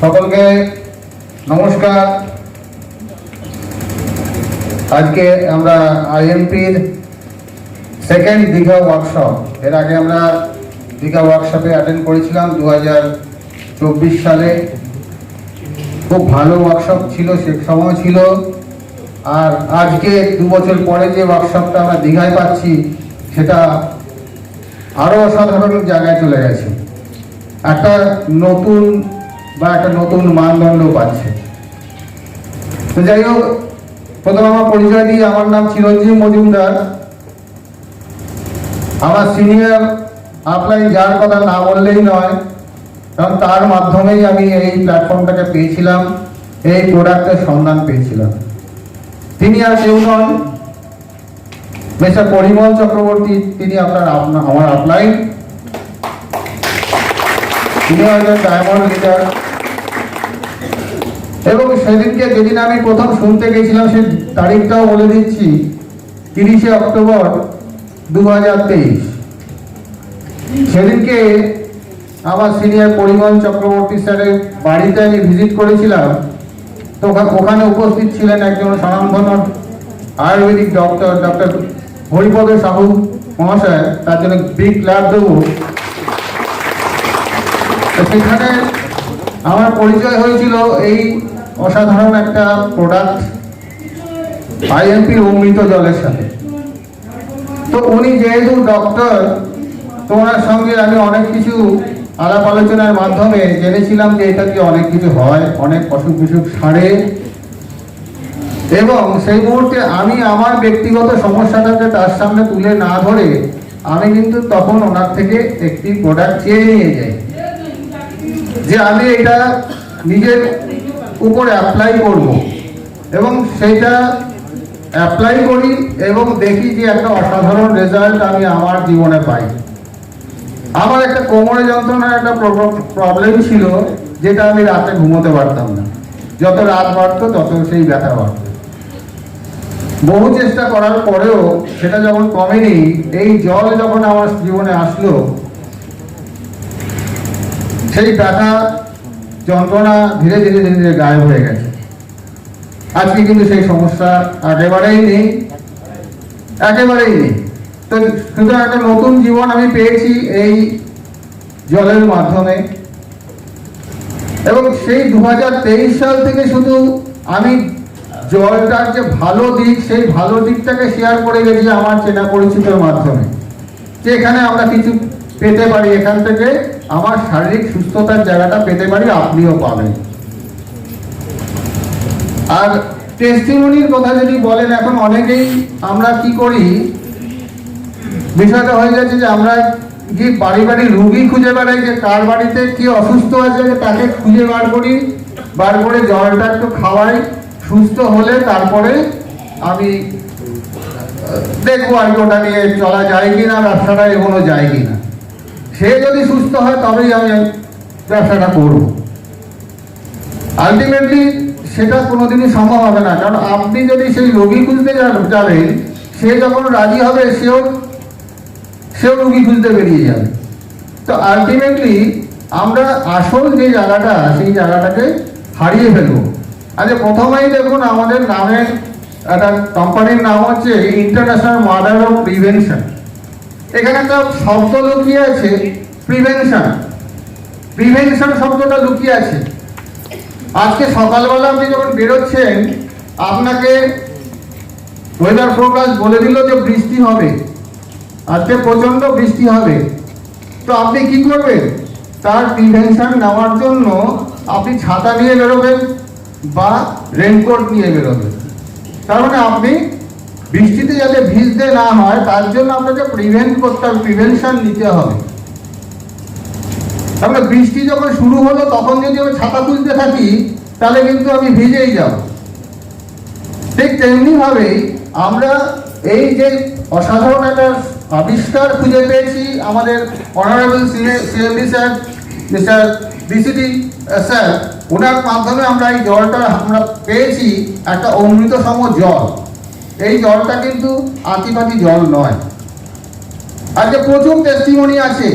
সকলকে নমস্কার। আজকে আমরা আইএমপির সেকেন্ড দীঘা ওয়ার্কশপ, এর আগে আমরা দীঘা ওয়ার্কশপে অ্যাটেন্ড করেছিলাম 2024 সালে। খুব ভালো ওয়ার্কশপ ছিল, সে সময় ছিল। আর আজকে 2 বছর পরে যে ওয়ার্কশপটা আমরা দীঘায় পাচ্ছি, সেটা আরো অসাধারণ জায়গায় চলে গেছে। একটা নতুন মানদণ্ড পাচ্ছে। তো যাই হোক, প্রথমে আমার পরিচয় দিই। আমার নাম চিরঞ্জীব মজুমদার। আমার সিনিয়র আপলাইন, যার কথা না বললেই নয়, কারণ তার মাধ্যমেই আমি এই প্ল্যাটফর্মটাকে পেয়েছিলাম, এই প্রোডাক্টের সন্ধান পেয়েছিলাম। তিনি আর কেউ নন, মিস্টার পরিমল চক্রবর্তী। তিনি আমার আপলাইন। তিনি হয়তো ডায়মন্ড লিডার। এবং সেদিনকে যেদিন আমি প্রথম শুনতে গেছিলাম, সেই তারিখটাও বলে দিচ্ছি, 30শে অক্টোবর 2023। সেদিনকে আমার সিনিয়র পরিমল চক্রবর্তী স্যারের বাড়িতে আমি ভিজিট করেছিলাম। তো ওখানে উপস্থিত ছিলেন একজন স্বনামধন্য আয়ুর্বেদিক ডক্টর হরিপদ সাহু মহাশয়। তার জন্য বিগ ক্লাব দেবো। সেখানে আমার পরিচয় হয়েছিল এই অসাধারণ একটা প্রোডাক্ট আইএমপির অমৃত জলের সাথে। তো উনি যেহেতু ডক্টর, তো ওনার সঙ্গে আমি অনেক কিছু আলাপ আলোচনার মাধ্যমে জেনেছিলাম যে এটা কি অনেক কিছু হয়, অনেক অসুখ বিসুখ সারে। এবং সেই মুহূর্তে আমি আমার ব্যক্তিগত সমস্যাটাকে তার সামনে তুলে না ধরে আমি কিন্তু তখন ওনার থেকে একটি প্রোডাক্ট চেয়ে নিয়ে যাই, যে আমি এটা নিজের উপরে অ্যাপ্লাই করব। এবং সেইটা অ্যাপ্লাই করি এবং দেখি যে একটা অসাধারণ রেজাল্ট আমি আমার জীবনে পাই। আমার একটা কোমরে যন্ত্রণার একটা প্রবলেম ছিল, যেটা আমি রাতে ঘুমোতে পারতাম না। যত রাত বাড়তো তত সেই ব্যথা বাড়তো। বহু চেষ্টা করার পরেও সেটা যখন কমেনি, এই জল যখন আমার জীবনে আসলো, সেই ব্যথা যন্ত্রণা ধীরে ধীরে ধীরে ধীরে গায়েব হয়ে গেছে। আজকে কিন্তু সেই সমস্যা একেবারেই নেই। তো সুতরাং একটা নতুন জীবন আমি পেয়েছি এই জলের মাধ্যমে। এবং সেই 2023 সাল থেকে শুধু আমি জলটার যে ভালো দিক, সেই ভালো দিকটাকে শেয়ার করে গেছি আমার চেনা পরিচিতর মাধ্যমে, যে এখানে আমরা কিছু পেতে পারি, এখান থেকে আমার শারীরিক সুস্থতার জায়গাটা পেতে পারি, আপনিও পাবেন। আর টেস্টিমনির কথা যদি বলেন, এখন অনেকেই আমরা কি করি, বিষয়টা হয়ে যাচ্ছে যে আমরা গিয়ে বাড়ি বাড়ি রুগী খুঁজে বেড়াই, যে কার বাড়িতে কি অসুস্থ আছে তাকে খুঁজে বার করে জলটা একটু খাওয়াই, সুস্থ হলে তারপরে আমি দেখবো আর কি ওটা নিয়ে চলা যায় কিনা, ব্যবসাটা এগোনো যায় কিনা। সে যদি সুস্থ হয় তবেই আমি ব্যবসাটা করব। আলটিমেটলি সেটা কোনোদিনই সম্ভব হবে না, কারণ আপনি যদি সেই রোগী খুঁজতে যাবেন, সে যখন রাজি হবে সেও রোগী খুঁজতে বেরিয়ে যাবে। তো আলটিমেটলি আমরা আসল যে জায়গাটা, সেই জায়গাটাকে হারিয়ে ফেলবো। আচ্ছা, প্রথমেই দেখুন, আমাদের নামে একটা কোম্পানির নাম হচ্ছে ইন্টারন্যাশনাল মাদার অফ প্রিভেনশন। এখানে একটা শব্দ লুকিয়ে আছে, প্রিভেনশন শব্দটা লুকিয়ে আছে। আজকে সকালবেলা আপনি যখন বেরোচ্ছেন, আপনাকে ওয়েদার ফোরকাস্ট বলে দিল যে বৃষ্টি হবে, আজকে প্রচন্ড বৃষ্টি হবে। তো আপনি কি করবেন? তার প্রিভেনশন নেওয়ার জন্য আপনি ছাতা নিয়ে বেরোবেন বা রেনকোট নিয়ে বেরোবেন। তার মানে আপনি বৃষ্টিতে যাতে ভিজতে না হয়, তার জন্য আপনাকে প্রিভেন্ট করতে হবে, প্রিভেনশন নিতে হবে। তাহলে বৃষ্টি যখন শুরু হলো, তখন যদি আমি ছাতা তুলতে থাকি, তাহলে কিন্তু আমি ভিজেই যাব। ঠিক তেমনি ভাবেই আমরা এই যে অসাধারণ একটা আবিষ্কার খুঁজে পেয়েছি, আমাদের honourable CMD sir, mister BCD sir, ওনার মাধ্যমে আমরা এই জলটা আমরা পেয়েছি, একটা অমৃতসম জল। এই জলটা কিন্তু আতিপাতি জল নয়। আজকে প্রচুর টেস্টিমনি আছে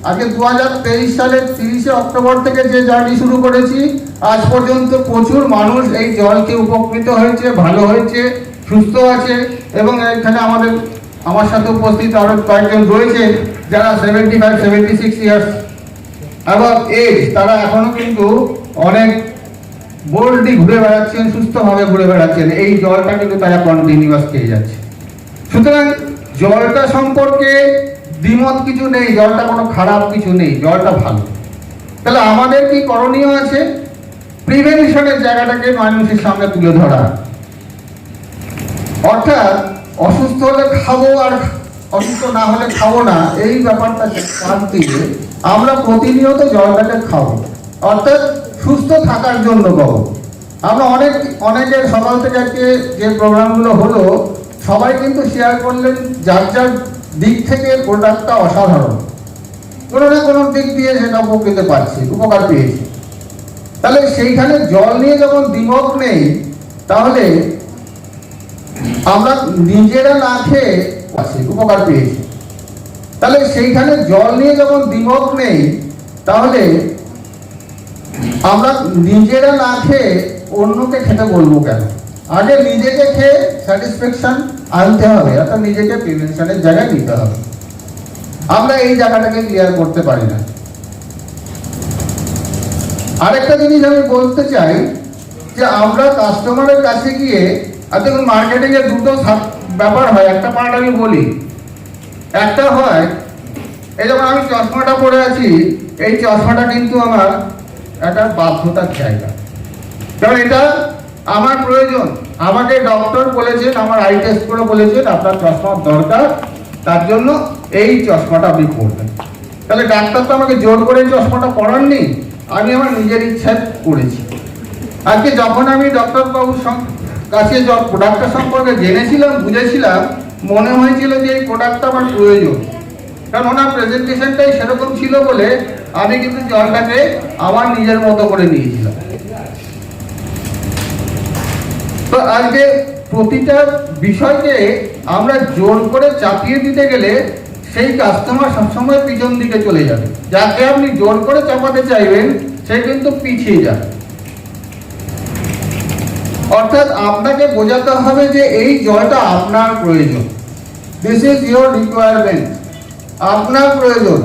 আগে 2023 সালের 30শে অক্টোবর থেকে যে জার্নি শুরু করেছি, আজ পর্যন্ত প্রচুর মানুষ এই জলকে উপকৃত হয়েছে, ভালো হয়েছে, সুস্থ আছে। এবং এখানে আমার সাথে উপস্থিত আরো কয়েকজন রয়েছে যারা 75-76 ইয়ার্স এবং এজ, তারা এখনো কিন্তু অনেক বোল্ডলি ঘুরে বেড়াচ্ছেন, সুস্থভাবে ঘুরে বেড়াচ্ছেন। এই জলটা কিন্তু তারা কন্টিনিউয়াস খেয়ে যাচ্ছে। সুতরাং জলটা সম্পর্কে দ্বিমত কিছু নেই, জলটা কোনো খারাপ কিছু নেই, জলটা ভালো। তাহলে আমাদের কি করণীয় আছে? প্রিভেনশনের জায়গাটাকে মানুষের সামনে তুলে ধরা, অর্থাৎ অসুস্থ হলে খাবো আর অসুস্থ না হলে খাবো না, এই ব্যাপারটাকে বাদ দিয়ে আমরা প্রতিনিয়ত জলটাকে খাবো, অর্থাৎ সুস্থ থাকার জন্য খাবো। আমরা অনেকের সকাল থেকে আজকে যে প্রোগ্রামগুলো হলো, সবাই কিন্তু শেয়ার করলেন যার যার দিক থেকে প্রোডাক্টটা অসাধারণ, কোনো না কোনো দিক দিয়ে সেটা উপকার পেয়েছি। তাহলে সেইখানে জল নিয়ে যখন দ্বিমত নেই, তাহলে আমরা নিজেরা না খেয়ে উপকার পেয়েছি। তাহলে সেইখানে জল নিয়ে যখন দ্বিমত নেই, তাহলে আমরা নিজেরা না খেয়ে অন্যকে খেতে বলবো কেন? আগে নিজেকে খেয়ে স্যাটিসফ্যাকশন আনতে হবে, অর্থাৎ নিজেকে প্রিভেনশনের জায়গায় নিতে হবে। আমরা এই জায়গাটাকে ক্লিয়ার করতে পারি না। আরেকটা জিনিস আমি বলতে চাই যে আমরা কাস্টমারের কাছে গিয়ে, আর দেখুন মার্কেটিং এর দুটো ব্যাপার হয়। একটা পার্ট আমি বলি, একটা হয় এই যেমন আমি চশমাটা পরে আছি, এই চশমাটা কিন্তু আমার একটা বাধ্যতার জায়গা, কারণ এটা আমার প্রয়োজন। আমাকে ডক্টর বলেছেন, আমার আই টেস্ট করে বলেছেন আপনার চশমার দরকার, তার জন্য এই চশমাটা আপনি পরবেন। তাহলে ডাক্তার তো আমাকে জোর করে চশমাটা পরাননি, আমি আমার নিজের ইচ্ছায় করেছি। আজকে যখন আমি ডক্টর বাবুর কাছে প্রোডাক্টটা সম্পর্কে জেনেছিলাম, বুঝেছিলাম, মনে হয়েছিল যে এই প্রোডাক্টটা আমার প্রয়োজন, কারণ ওনার প্রেজেন্টেশনটাই সেরকম ছিল বলে আমি কিন্তু জলটাকে আমার নিজের মতো করে নিয়েছিলাম। তো আজকে প্রতিটা বিষয়কে আমরা জোর করে চাপিয়ে দিতে গেলে সেই কাস্টমার সবসময় পিছন দিকে চলে যাবে। যাকে আপনি জোর করে চাপাতে চাইবেন সে কিন্তু পিছিয়ে যাবে। অর্থাৎ আপনাকে বোঝাতে হবে যে এই জলটা আপনার প্রয়োজন, দিস ইজ ইয়োর রিকোয়ারমেন্ট, আপনার প্রয়োজন।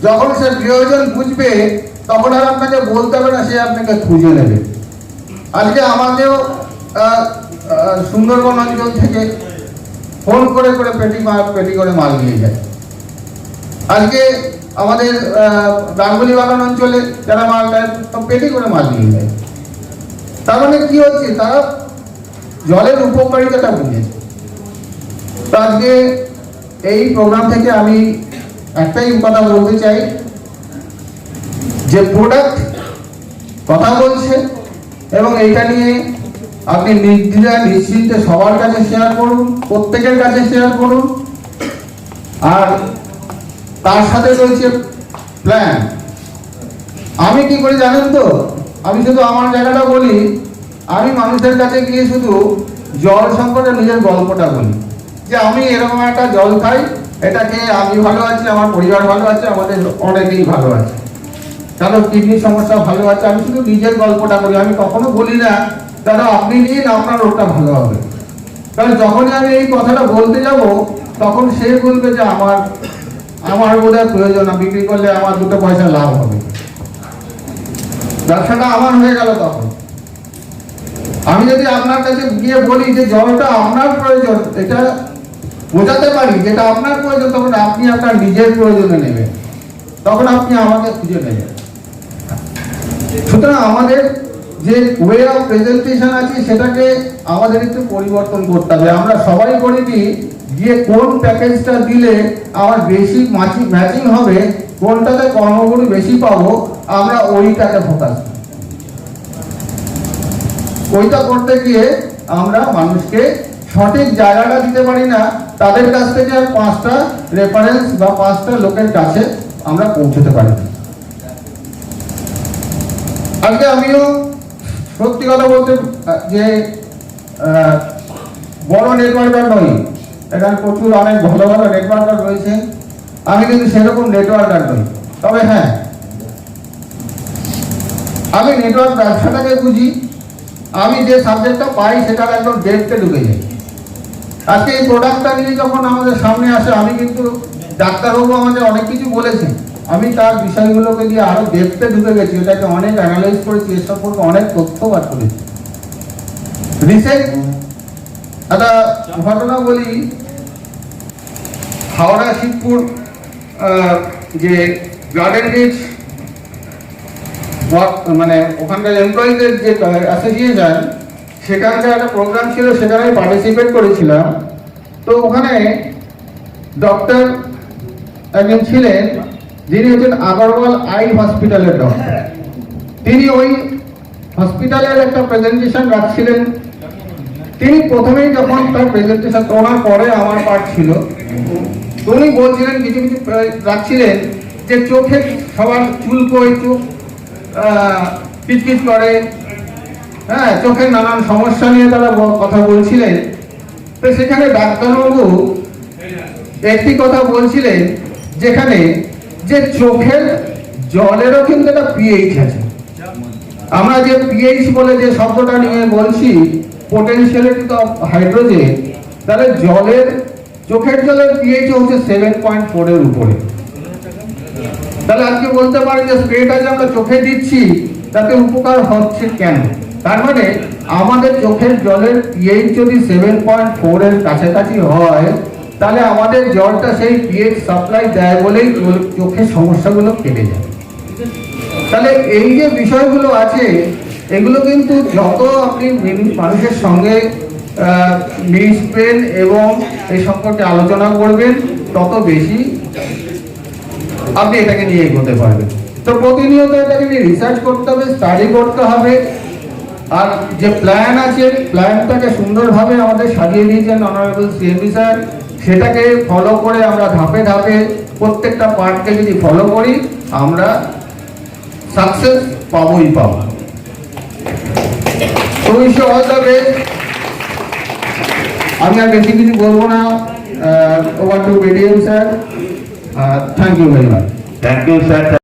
যখন সে প্রয়োজন বুঝবে তখন আর আপনাকে বলতে হবে না, সে আপনাকে খুঁজে নেবে। আজকে আমাকেও সুন্দরবন অঞ্চল থেকে ফোন করে করে পেটি করে মাল নিয়ে যায়। আজকে আমাদের গাঙ্গুলি বাগান অঞ্চলে যারা মাল দেয় পেটি করে মাল নিয়ে যায়। তার মানে কি হচ্ছে, তারা জলের উপকারিতাটা বুঝেছে। তো আজকে এই প্রোগ্রাম থেকে আমি একটাই কথা বলতে চাই যে প্রোডাক্ট কথা বলছে এবং এইটা নিয়ে আপনি নির্দ্বিধায় নিশ্চিন্তে সবার কাছে শেয়ার করুন, প্রত্যেকের কাছে শেয়ার করুন। আর তার সাথে রয়েছে প্ল্যান। আমি কি করি জানেন তো, আমি শুধু আমার জায়গাটা বলি, আমি মানুষের কাছে গিয়ে শুধু জল সম্পর্কে নিজের গল্পটা বলি যে আমি এরকম একটা জল খাই, এটা খেয়ে আমি ভালো আছি, আমার পরিবার ভালো আছে, আমাদের অনেকেই ভালো আছে, কারো কিডনির সমস্যা ভালো আছে। আমি শুধু নিজের গল্পটা বলি, আমি কখনো বলি না দাদা আপনি নিন আপনার ওটা ভালো হবে। কারণ যখনই আমি এই কথাটা বলতে যাব তখন সে বলবে যে আমার বোধহয় প্রয়োজন না, বিক্রি করলে আমার দুটো পয়সা লাভ হবে, ব্যবসাটা আমার হয়ে গেল। তখন আমি যদি আপনার কাছে গিয়ে বলি যে জলটা আপনার প্রয়োজন, এটা বোঝাতে পারি যেটা আপনার প্রয়োজন, তখন আপনি আপনার নিজের প্রয়োজনে নেবেন, তখন আপনি আমাকে খুঁজে নেবেন। সুতরাং আমাদের যে ওয়ে অফ প্রেজেন্টেশন আছে সেটাকে আমাদের একটু পরিবর্তন করতে হবে। আমরা সবাই করি কি, যে কোন প্যাকেজটা দিলে আমার বেশি ম্যাচিং হবে, কোনটাতে কর্মগুলি বেশি পাবো, আমরা ওইটাকে ফোকাস করি। ওইটা করতে গিয়ে আমরা মানুষকে সঠিক জায়গাটা দিতে পারি না, তাদের কাছ থেকে 5টা রেফারেন্স বা 5টা লোকের কাছে আমরা পৌঁছতে পারি না। আজকে আমিও সত্যি কথা বলতে যে বড় নেটওয়ার্কার নই, এখানে প্রচুর অনেক ভালো ভালো নেটওয়ার্কার রয়েছে, আমি কিন্তু সেরকম নেটওয়ার্কার নই। তবে হ্যাঁ, আমি নেটওয়ার্ক ব্যবসাটাকে বুঝি, আমি যে সাবজেক্টটা পাই সেটার একদম ডেপথে ঢুকে যাই। আজকে এই প্রোডাক্টটা নিয়ে যখন আমাদের সামনে আসে, আমি কিন্তু ডাক্তারবাবু আমাদের অনেক কিছু বলেছেন, আমি তার বিষয়গুলোকে দিয়ে আরো ডেপথে ঢুকে গেছি, এটাকে অনেক অ্যানালাইজ করেছি, এর সম্পর্কে অনেক তথ্য বার করেছি। রিসেন্ট একটা ঘটনা বলি, হাওড়া শিবপুর যে গার্ডেন রিচ মানে ওখানকার এমপ্লয়িজের যে অ্যাসোসিয়েশন, সেখানকার একটা প্রোগ্রাম ছিল, সেখানে আমি পার্টিসিপেট করেছিলাম। তো ওখানে ডক্টর একজন ছিলেন, যিনি হচ্ছেন আগরওয়াল আই হসপিটালের ডক্টর। তিনি ওই হসপিটালের একটা প্রেজেন্টেশন রাখছিলেন। তিনি প্রথমেই যখন তার প্রেজেন্টেশন, ওনার পরে আমার পার্ট ছিল, তো উনি বলছিলেন, কিছু কিছু রাখছিলেন যে চোখে সবার চুলকোয়, চোখ কিচকিচ করে, হ্যাঁ, চোখের নানান সমস্যা নিয়ে তারা কথা বলছিলেন। তো সেখানে ডাক্তারবাবু একটি কথা বলছিলেন, যেখানে যে চোখের জলেরও কিন্তু একটা পিএইচ আছে। আমরা যে পিএইচ বলে যে শব্দটা নিয়ে বলছি, পোটেনশিয়ালিটি অফ হাইড্রোজেন, তাহলে জলের, চোখের জলের পিএইচ হচ্ছে 7.4 এর উপরে। তাহলে আজকে বলতে পারি যে স্প্রেটা যে আমরা চোখে দিচ্ছি তাতে উপকার হচ্ছে কেন? তার মানে আমাদের চোখের জলের পিএইচ যদি 7.4 এর কাছাকাছি হয়, তাহলে আমাদের জলটা সেই পিএইচ সাপ্লাই দেয় বলেই চোখের সমস্যাগুলো কেটে যায়। তাহলে এই যে বিষয়গুলো আছে, এগুলো কিন্তু যত আপনি মানুষের সঙ্গে মিশবেন এবং এই সম্পর্কে আলোচনা করবেন, তত বেশি আপনি এটাকে নিয়ে এগোতে পারবেন। তো প্রতিনিয়ত এটাকে নিয়ে রিসার্চ করতে হবে, স্টাডি করতে হবে। আর যে প্ল্যান আছে, প্ল্যানটাকে সুন্দরভাবে আমাদের সাজিয়ে দিয়েছেন অনারেবল সিএমডি স্যার, সেটাকে ফলো করে আমরা ধাপে ধাপে প্রত্যেকটা পার্টকে যদি ফলো করি, আমরা সাকসেস পাবোই পাবো। তো wish you all the best. আমি আর বেশি কিছু বলবো না। Over to BDM sir. Thank you very much. Thank you sir.